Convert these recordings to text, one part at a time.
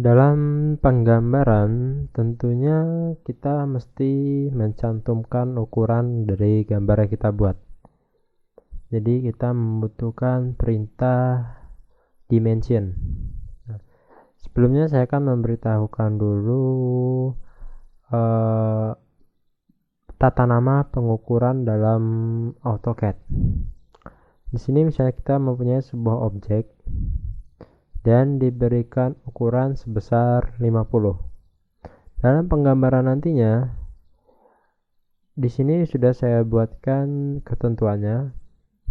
Dalam penggambaran, tentunya kita mesti mencantumkan ukuran dari gambar yang kita buat. Jadi kita membutuhkan perintah dimension. Sebelumnya saya akan memberitahukan dulu tata nama pengukuran dalam AutoCAD. Di sini misalnya kita mempunyai sebuah objek dan diberikan ukuran sebesar 50. Dalam penggambaran nantinya, di sini sudah saya buatkan ketentuannya.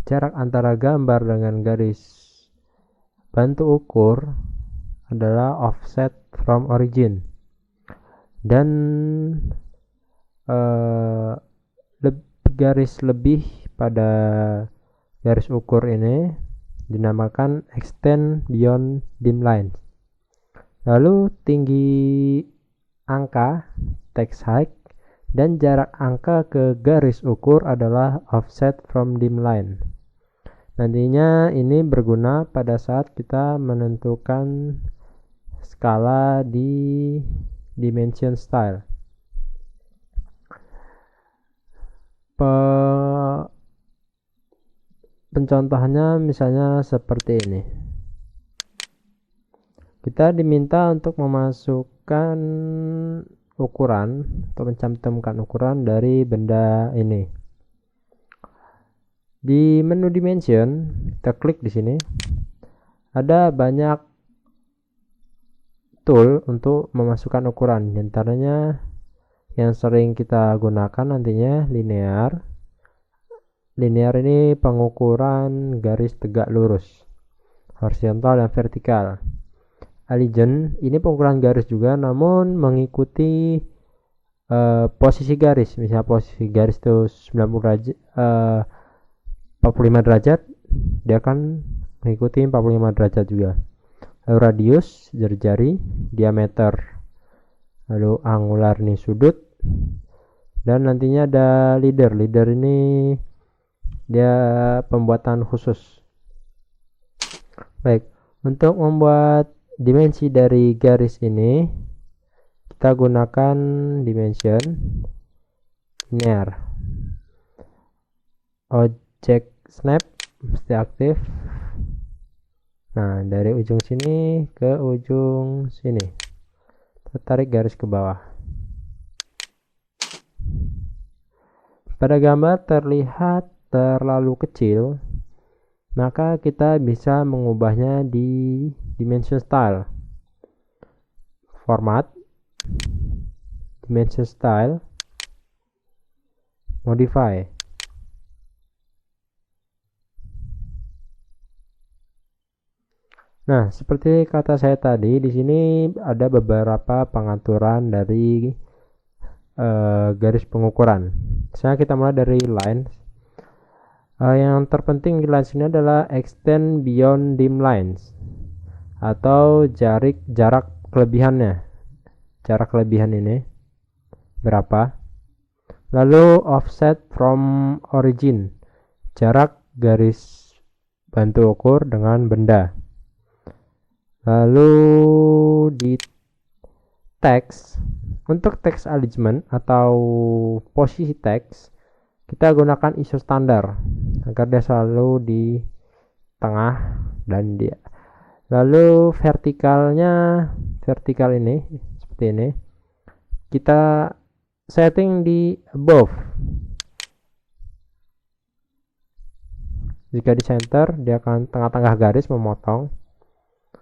Jarak antara gambar dengan garis bantu ukur adalah offset from origin. Dan garis lebih pada garis ukur ini dinamakan extend beyond dim line. Lalu tinggi angka text height dan jarak angka ke garis ukur adalah offset from dim line. Nantinya ini berguna pada saat kita menentukan skala di dimension style. Pencontohannya misalnya seperti ini. Kita diminta untuk memasukkan ukuran atau mencantumkan ukuran dari benda ini. Di menu dimension, kita klik di sini. Ada banyak tool untuk memasukkan ukuran. Di antaranya yang sering kita gunakan nantinya linear. Linear ini pengukuran garis tegak lurus, horizontal dan vertikal. Align ini pengukuran garis juga, namun mengikuti posisi garis. Misalnya posisi garis itu 90 derajat, 45 derajat, dia akan mengikuti 45 derajat juga. Lalu radius jari-jari, diameter, lalu angular ini sudut, dan nantinya ada leader. Leader ini dia pembuatan khusus. Baik, untuk membuat dimensi dari garis ini kita gunakan dimension linear. Object snap mesti aktif. Nah, dari ujung sini ke ujung sini, tarik garis ke bawah. Pada gambar terlihat terlalu kecil, maka kita bisa mengubahnya di dimension style. Format, dimension style, modify. Nah, seperti kata saya tadi, di sini ada beberapa pengaturan dari garis pengukuran. Misalnya kita mulai dari lines. Yang terpenting di lines ini adalah extend beyond dim lines atau jarak kelebihannya. Jarak kelebihan ini berapa? Lalu offset from origin, jarak garis bantu ukur dengan benda. Lalu di text, untuk text alignment atau posisi text, kita gunakan ISO standar agar dia selalu di tengah dan dia. Lalu vertikal ini seperti ini. Kita setting di above. Jika di center, dia akan tengah-tengah garis memotong.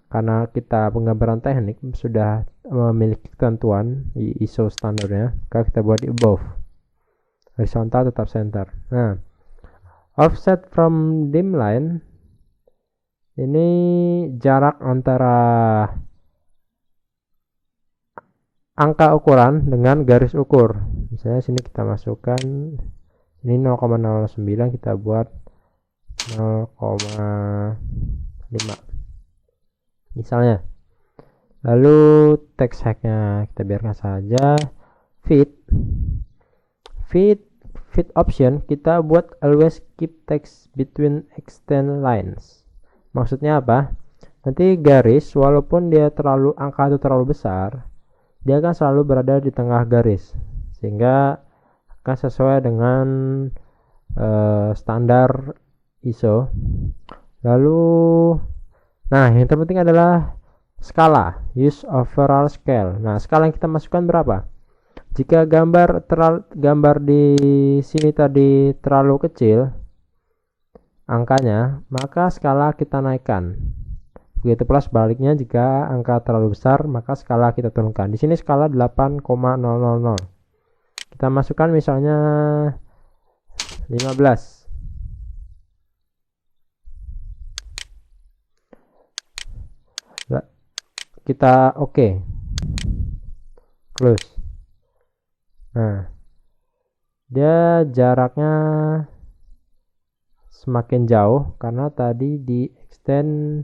Karena kita penggambaran teknik sudah memiliki ketentuan di ISO standarnya, maka kita buat di above. Horizontal tetap center. Nah, offset from dim line ini jarak antara angka ukuran dengan garis ukur. Misalnya sini kita masukkan ini 0,09, kita buat 0,5 misalnya. Lalu text height-nya kita biarkan saja. Fit option kita buat always keep text between extend lines. Maksudnya apa? Nanti garis walaupun dia angka itu terlalu besar, dia akan selalu berada di tengah garis sehingga akan sesuai dengan standar ISO. Lalu yang terpenting adalah skala, use overall scale. Nah, skala yang kita masukkan berapa? Jika gambar di sini tadi terlalu kecil angkanya, maka skala kita naikkan. Begitu pula sebaliknya, jika angka terlalu besar maka skala kita turunkan. Di sini skala 8,000. Kita masukkan misalnya 15. Kita oke. Close. Nah, dia jaraknya semakin jauh karena tadi di extend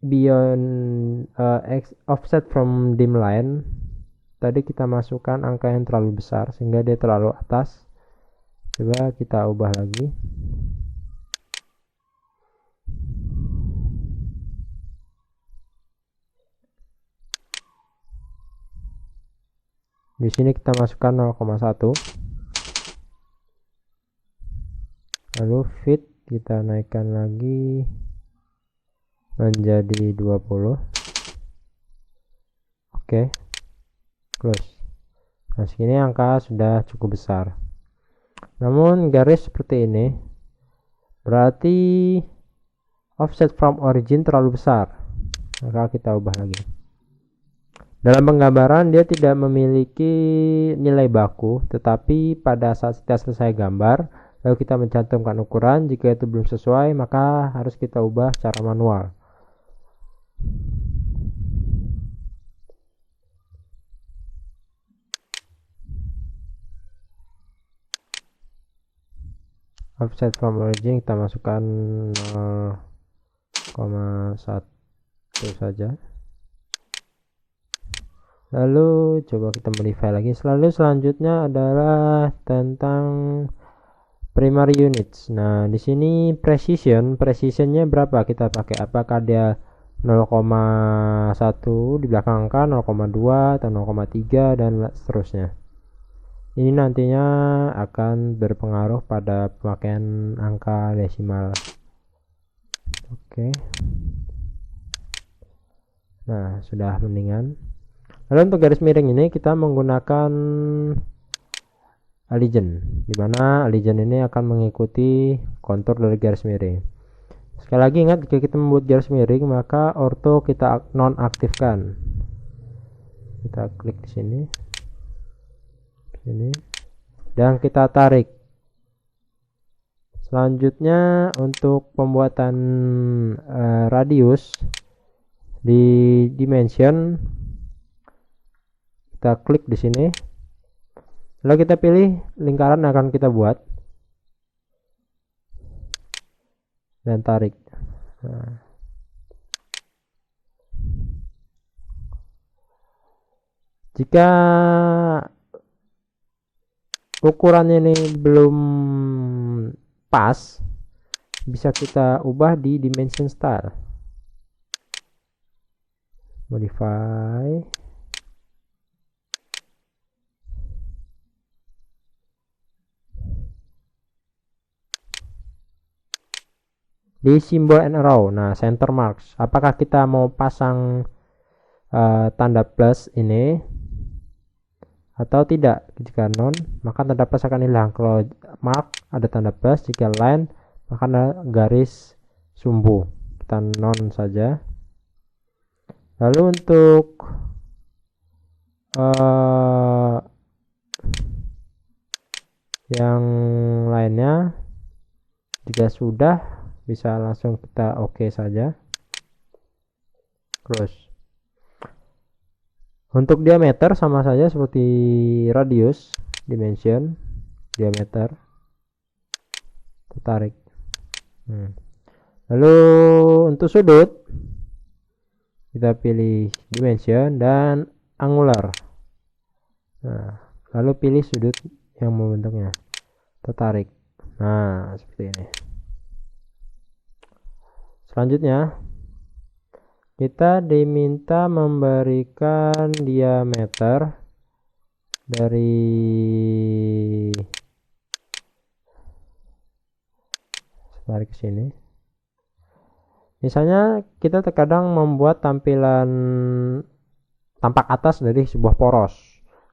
beyond offset from dim line. Tadi kita masukkan angka yang terlalu besar sehingga dia terlalu atas. Coba kita ubah lagi. Di sini kita masukkan 0,1. Lalu fit kita naikkan lagi menjadi 20. Oke. Close. Nah, segini angka sudah cukup besar. Namun garis seperti ini berarti offset from origin terlalu besar. Maka kita ubah lagi. Dalam penggambaran dia tidak memiliki nilai baku, tetapi pada saat kita selesai gambar lalu kita mencantumkan ukuran, jika itu belum sesuai maka harus kita ubah secara manual. Offset from origin kita masukkan 0,1 saja. Lalu coba kita modify lagi. Selanjutnya adalah tentang primary units. Nah, di sini precisionnya berapa kita pakai? Apakah dia 0,1 di belakang angka, 0,2 atau 0,3 dan seterusnya. Ini nantinya akan berpengaruh pada pemakaian angka desimal. Oke. Nah, sudah mendingan. Lalu untuk garis miring ini kita menggunakan Allegiant, dimana Allegiant ini akan mengikuti kontur dari garis miring. Sekali lagi ingat, jika kita membuat garis miring maka ortho kita nonaktifkan. Kita klik di sini, dan kita tarik. Selanjutnya untuk pembuatan radius di dimension, kita klik di sini, lalu kita pilih lingkaran yang akan kita buat dan tarik. Nah, jika ukurannya ini belum pas, bisa kita ubah di dimension style, modify, di simbol and arrow. Nah, center marks, apakah kita mau pasang tanda plus ini atau tidak? Jika non, maka tanda plus akan hilang. Kalau mark ada tanda plus, jika line maka ada garis sumbu. Kita non saja. Lalu untuk yang lainnya, jika sudah, bisa langsung kita oke saja. Close. Untuk diameter sama saja seperti radius, dimension, diameter, tarik. Lalu untuk sudut kita pilih dimension dan angular. Nah, lalu pilih sudut yang membentuknya, tarik. Nah, seperti ini. Selanjutnya kita diminta memberikan diameter dari tarik ke sini. Misalnya kita terkadang membuat tampilan tampak atas dari sebuah poros.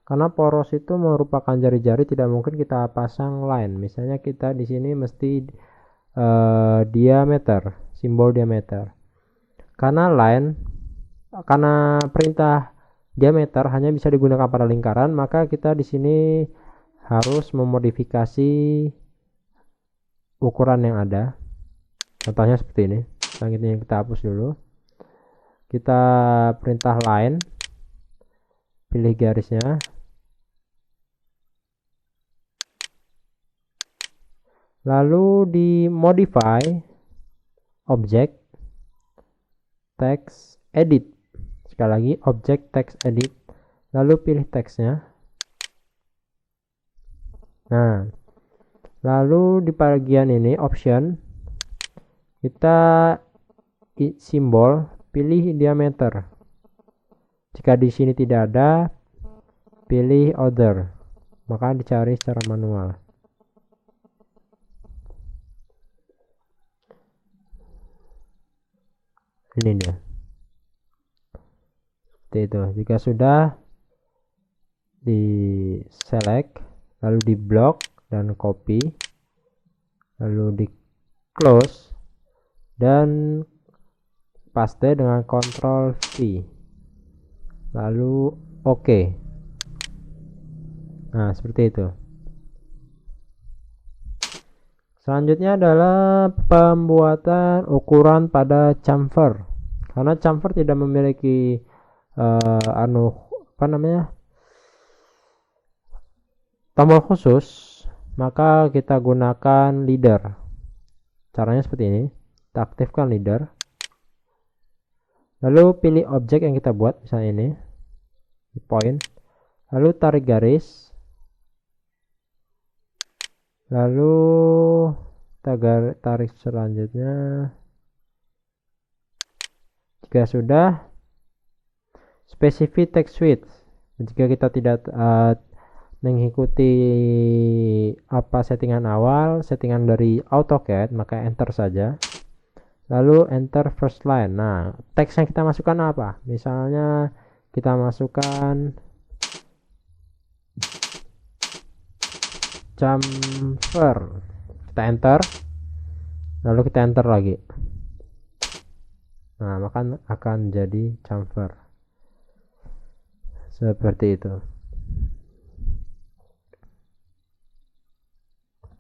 Karena poros itu merupakan jari-jari, tidak mungkin kita pasang line. Misalnya kita di sini mesti diameter, simbol diameter. Karena perintah diameter hanya bisa digunakan pada lingkaran, maka kita di sini harus memodifikasi ukuran yang ada. Contohnya seperti ini. Selanjutnya kita hapus dulu. Kita perintah line, pilih garisnya, lalu di modify object text edit. Sekali lagi object text edit, lalu pilih teksnya. Nah, lalu di bagian ini option, kita simbol pilih diameter. Jika di sini tidak ada, pilih other, maka dicari secara manual. Ini dia. Seperti itu. Jika sudah, di select, lalu di block dan copy, lalu di close dan paste dengan Ctrl V, lalu OK. Nah, seperti itu. Selanjutnya adalah pembuatan ukuran pada chamfer. Karena chamfer tidak memiliki tombol khusus, maka kita gunakan leader. Caranya seperti ini. Kita aktifkan leader. Lalu pilih objek yang kita buat, misalnya ini, di point. Lalu tarik garis. Lalu tarik selanjutnya. Jika sudah, specify text width. Jika kita tidak mengikuti apa settingan awal, settingan dari AutoCAD, maka enter saja. Lalu enter first line. Nah, teks yang kita masukkan apa? Misalnya kita masukkan chamfer. Kita enter. Lalu kita enter lagi. Nah, maka akan jadi chamfer. Seperti itu.